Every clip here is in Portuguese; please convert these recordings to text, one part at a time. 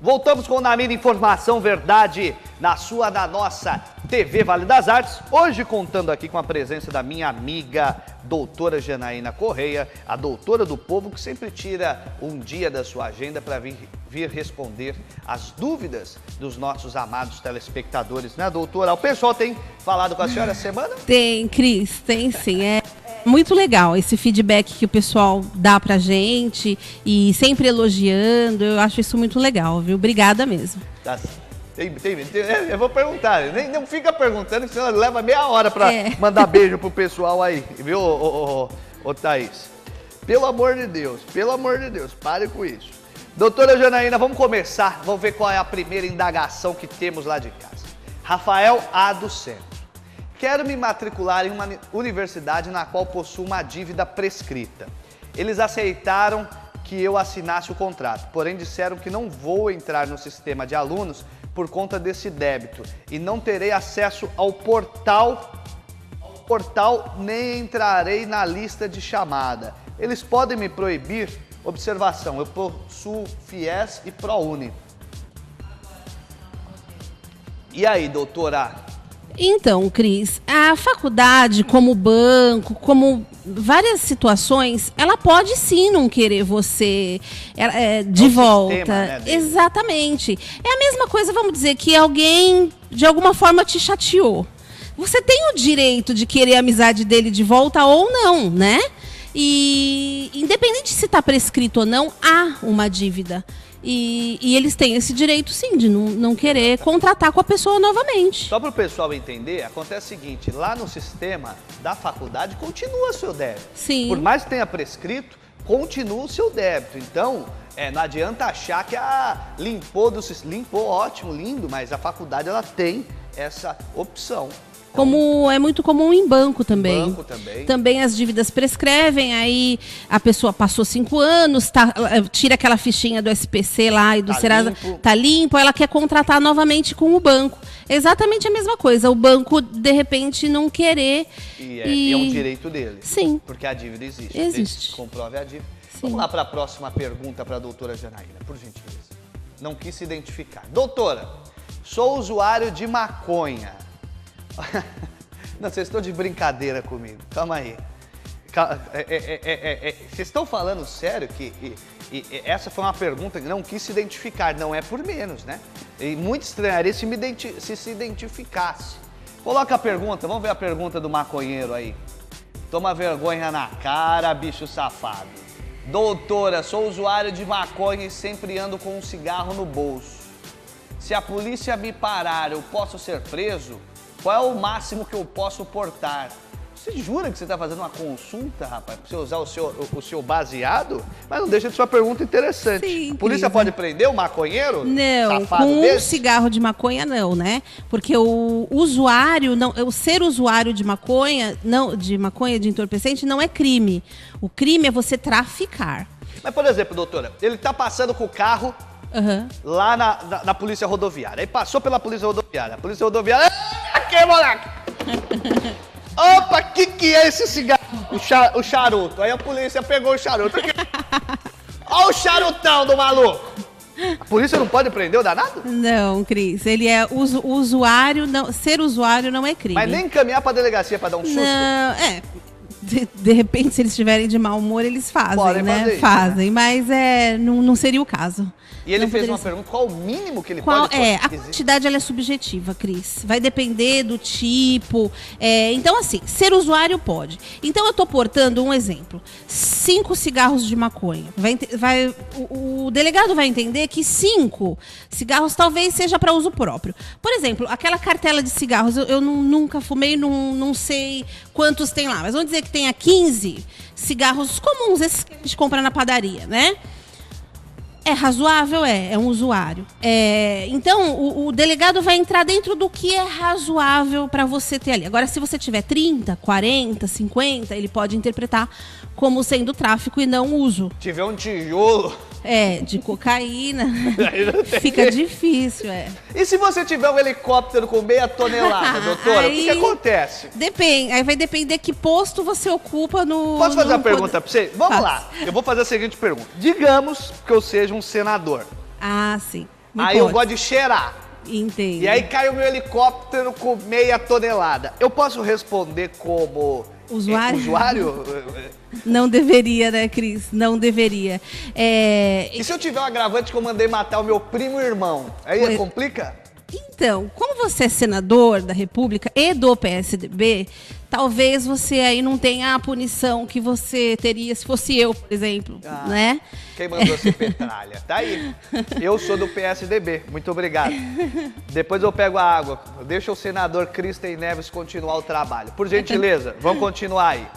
Voltamos com o Na Mira Informação Verdade na nossa TV Vale das Artes. Hoje contando aqui com a presença da minha amiga doutora Janaína Correia, a doutora do povo que sempre tira um dia da sua agenda para vir responder as dúvidas dos nossos amados telespectadores, né, doutora? O pessoal tem falado com a senhora essa semana? Tem, Cris, tem sim. É muito legal esse feedback que o pessoal dá pra gente e sempre elogiando. Eu acho isso muito legal, viu? Obrigada mesmo. Tá. Eu vou perguntar, não fica perguntando, que senão leva meia hora pra mandar beijo pro pessoal aí, viu, ô Thaís? Pelo amor de Deus, pare com isso. Doutora Janaína, vamos começar, vamos ver qual é a primeira indagação que temos lá de casa. Rafael A. do Centro. Quero me matricular em uma universidade na qual possuo uma dívida prescrita. Eles aceitaram que eu assinasse o contrato, porém disseram que não vou entrar no sistema de alunos por conta desse débito e não terei acesso ao portal nem entrarei na lista de chamada. Eles podem me proibir? Observação, eu possuo FIES e ProUni. E aí, doutora? Então, Cris, a faculdade, como banco, como várias situações, ela pode sim não querer você de volta. Sistema, né, exatamente. É a mesma coisa, vamos dizer, que alguém de alguma forma te chateou. Você tem o direito de querer a amizade dele de volta ou não, né? E independente se está prescrito ou não, há uma dívida. E eles têm esse direito, sim, de não querer contratar com a pessoa novamente. Só para o pessoal entender, acontece o seguinte, lá no sistema da faculdade continua seu débito. Sim. Por mais que tenha prescrito, continua o seu débito. Então, não adianta achar que limpou, ótimo, lindo, mas a faculdade ela tem essa opção. Como é muito comum em banco também. Banco também. Também as dívidas prescrevem, aí a pessoa passou 5 anos, tira aquela fichinha do SPC lá e do Serasa, tá limpo, ela quer contratar novamente com o banco. Exatamente a mesma coisa, o banco de repente não querer. E é um direito dele. Sim. Porque a dívida existe. Existe. Comprove a dívida. Sim. Vamos lá para a próxima pergunta para a doutora Janaína, por gentileza. Não quis se identificar. Doutora, sou usuário de maconha. Não, vocês estão de brincadeira comigo. Calma aí. Vocês estão falando sério que essa foi uma pergunta que não quis se identificar, não é por menos, né? E muito estranharia se se identificasse. Coloca a pergunta, vamos ver a pergunta do maconheiro aí. Toma vergonha na cara, bicho safado. Doutora, sou usuário de maconha e sempre ando com um cigarro no bolso. Se a polícia me parar, eu posso ser preso? Qual é o máximo que eu posso portar? Você jura que você está fazendo uma consulta, rapaz, para você usar o seu baseado? Mas não deixa de ser uma pergunta interessante. Sim, a polícia pode prender o maconheiro? Não, safado com desse? um cigarro de maconha não, né? Porque o usuário, o ser usuário de maconha, de entorpecente, não é crime. O crime é você traficar. Mas, por exemplo, doutora, ele está passando com o carro lá na polícia rodoviária. Aí passou pela polícia rodoviária. A polícia rodoviária... Aqui, moleque! Opa, que é esse cigarro? O charuto. Aí a polícia pegou o charuto. Olha o charutão do maluco! A polícia não pode prender o danado? Não, Cris. Ele é usuário, ser usuário não é crime. Mas nem encaminhar pra delegacia pra dar um susto? Não, de repente, se eles estiverem de mau humor, eles fazem, podem né? Fazer isso, Fazem, mas não seria o caso. E ele fez uma pergunta, qual o mínimo que ele pode... A quantidade ela é subjetiva, Cris. Vai depender do tipo. Então, assim, ser usuário pode. Então, eu tô portando um exemplo. 5 cigarros de maconha. O delegado vai entender que 5 cigarros talvez seja para uso próprio. Por exemplo, aquela cartela de cigarros, eu nunca fumei, não sei quantos tem lá. Mas vamos dizer que tenha 15 cigarros comuns, esses que a gente compra na padaria, né? É razoável? É um usuário. Então, o delegado vai entrar dentro do que é razoável para você ter ali. Agora, se você tiver 30, 40, 50, ele pode interpretar como sendo tráfico e não uso. Tiver um tijolo... de cocaína, fica difícil, E se você tiver um helicóptero com meia tonelada, doutora, o que acontece? Depende, aí vai depender que posto você ocupa no... Posso fazer uma pergunta pra você? Vamos lá, eu vou fazer a seguinte pergunta. Digamos que eu seja um senador. Ah, sim. Aí eu gosto de cheirar. Entendo. E aí cai o meu helicóptero com meia tonelada. Eu posso responder como usuário? Não deveria, né, Cris? Não deveria. E se eu tiver um agravante que eu mandei matar o meu primo e irmão? Aí complica? Então, como você é senador da República e do PSDB, talvez você aí não tenha a punição que você teria se fosse eu, por exemplo, né? Quem mandou ser petralha? Tá aí. Eu sou do PSDB. Muito obrigado. Depois eu pego a água. Deixa o senador Kristen Neves continuar o trabalho. Por gentileza, vamos continuar aí.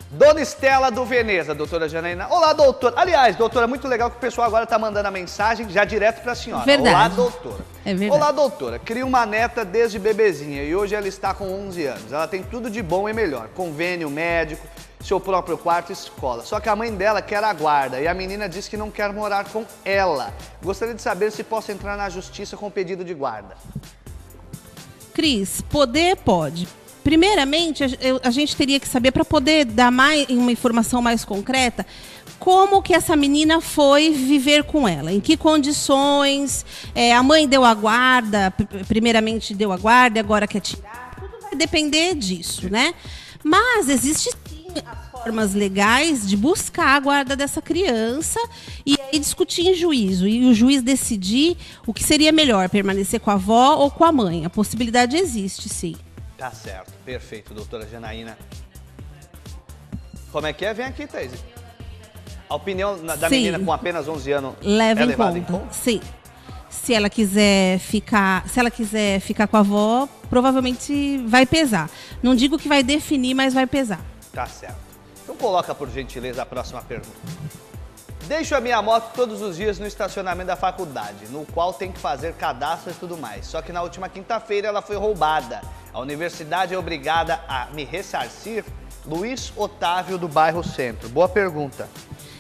Dona Estela do Veneza, doutora Janaína. Olá, doutora. Aliás, doutora, muito legal que o pessoal agora tá mandando a mensagem já direto pra senhora. Verdade. Olá, doutora. É verdade. Olá, doutora. Cria uma neta desde bebezinha e hoje ela está com 11 anos. Ela tem tudo de bom e melhor. Convênio médico, seu próprio quarto e escola. Só que a mãe dela quer a guarda e a menina diz que não quer morar com ela. Gostaria de saber se posso entrar na justiça com pedido de guarda. Cris, poder pode. Primeiramente, a gente teria que saber, para poder dar uma informação mais concreta, como que essa menina foi viver com ela, em que condições, a mãe deu a guarda, primeiramente deu a guarda, agora quer tirar, tudo vai depender disso, né? Mas existe sim as formas legais de buscar a guarda dessa criança e aí discutir em juízo, e o juiz decidir o que seria melhor, permanecer com a avó ou com a mãe. A possibilidade existe, sim. Tá certo, perfeito, doutora Janaína. Como é que é? Vem aqui, Thaís. A opinião da menina com apenas 11 anos é levada em conta? Sim. Se ela quiser ficar com a avó, provavelmente vai pesar. Não digo que vai definir, mas vai pesar. Tá certo. Então coloca, por gentileza, a próxima pergunta. Deixo a minha moto todos os dias no estacionamento da faculdade, no qual tem que fazer cadastro e tudo mais. Só que na última quinta-feira ela foi roubada. A universidade é obrigada a me ressarcir? Luiz Otávio, do bairro Centro. Boa pergunta.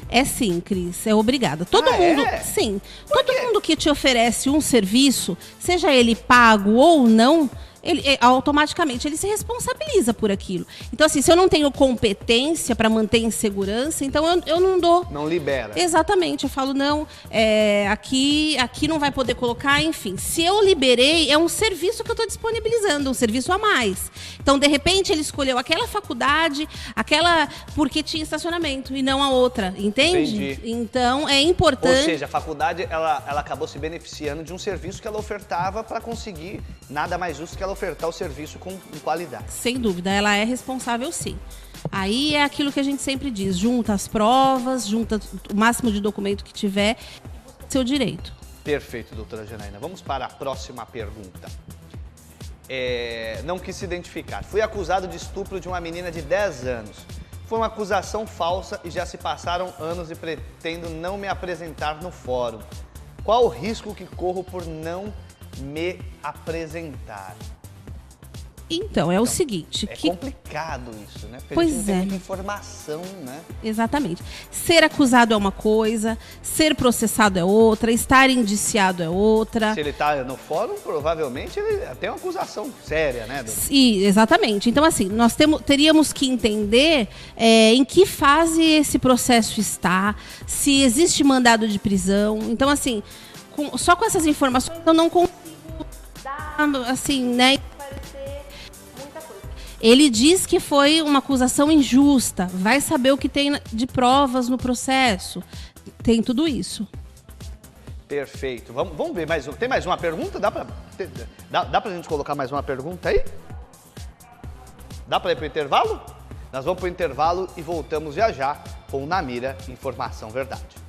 É sim, Cris, é obrigada. Todo mundo, sim. Todo mundo que te oferece um serviço, seja ele pago ou não, automaticamente ele se responsabiliza por aquilo. Então, assim, se eu não tenho competência para manter em segurança, então eu não dou. Não libera. Exatamente, eu falo, não, aqui não vai poder colocar, enfim. Se eu liberei, é um serviço que eu estou disponibilizando, um serviço a mais. Então, de repente, ele escolheu aquela faculdade, porque tinha estacionamento e não a outra, entende? Entendi. Então, é importante... Ou seja, a faculdade, ela acabou se beneficiando de um serviço que ela ofertava para conseguir nada mais justo que ela ofertar o serviço com qualidade. Sem dúvida, ela é responsável sim. Aí é aquilo que a gente sempre diz, junta as provas, junta o máximo de documento que tiver, seu direito. Perfeito, doutora Janaína. Vamos para a próxima pergunta. Não quis se identificar. Fui acusado de estupro de uma menina de 10 anos. Foi uma acusação falsa e já se passaram anos e pretendo não me apresentar no fórum. Qual o risco que corro por não me apresentar? Então, é o seguinte... É complicado isso, né? Porque pois a gente não tem muita informação, né? Exatamente. Ser acusado é uma coisa, ser processado é outra, estar indiciado é outra. Se ele está no fórum, provavelmente ele tem uma acusação séria, né? Sim, exatamente. Então, assim, nós teríamos que entender em que fase esse processo está, se existe mandado de prisão. Então, assim, só com essas informações eu não consigo dar, assim, né? Ele diz que foi uma acusação injusta. Vai saber o que tem de provas no processo. Tem tudo isso. Perfeito. Vamos ver mais um. Tem mais uma pergunta? Dá pra gente colocar mais uma pergunta aí? Dá pra ir pro intervalo? Nós vamos pro intervalo e voltamos já já com o Na Mira Informação Verdade.